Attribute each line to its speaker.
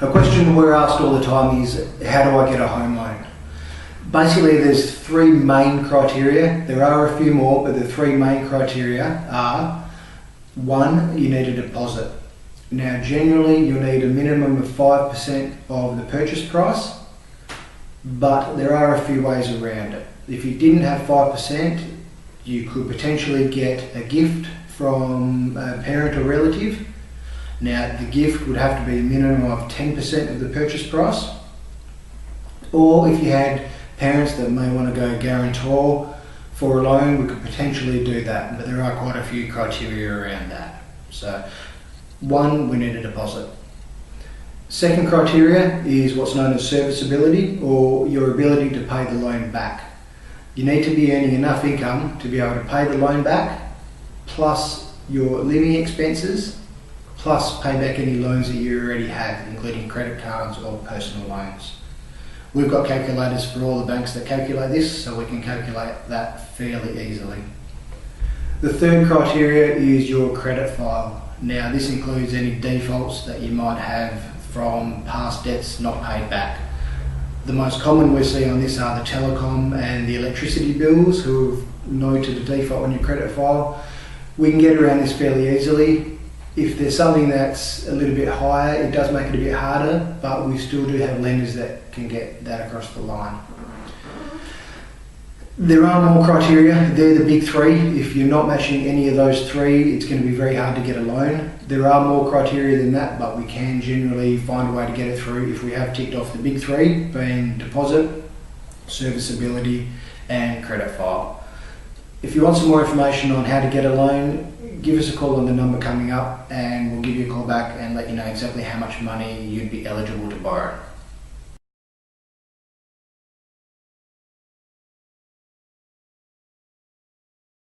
Speaker 1: A question we're asked all the time is, how do I get a home loan? Basically, there's three main criteria. There are a few more, but the three main criteria are: one, you need a deposit. Now, generally, you'll need a minimum of 5% of the purchase price, but there are a few ways around it. If you didn't have 5%, you could potentially get a gift from a parent or relative. Now, the gift would have to be a minimum of 10% of the purchase price. Or if you had parents that may want to go guarantor for a loan, we could potentially do that, but there are quite a few criteria around that. So, one, we need a deposit. Second criteria is what's known as serviceability, or your ability to pay the loan back. You need to be earning enough income to be able to pay the loan back, plus your living expenses, plus pay back any loans that you already have, including credit cards or personal loans. We've got calculators for all the banks that calculate this, so we can calculate that fairly easily. The third criteria is your credit file. Now, this includes any defaults that you might have from past debts not paid back. The most common we see on this are the telecom and the electricity bills, who have noted a default on your credit file. We can get around this fairly easily. If there's something that's a little bit higher, it does make it a bit harder, but we still do have lenders that can get that across the line. There are more criteria. They're the big three. If you're not matching any of those three, it's going to be very hard to get a loan. There are more criteria than that, but we can generally find a way to get it through if we have ticked off the big three, being deposit, serviceability, and credit file. If you want some more information on how to get a loan, give us a call on the number coming up and we'll give you a call back and let you know exactly how much money you'd be eligible to borrow.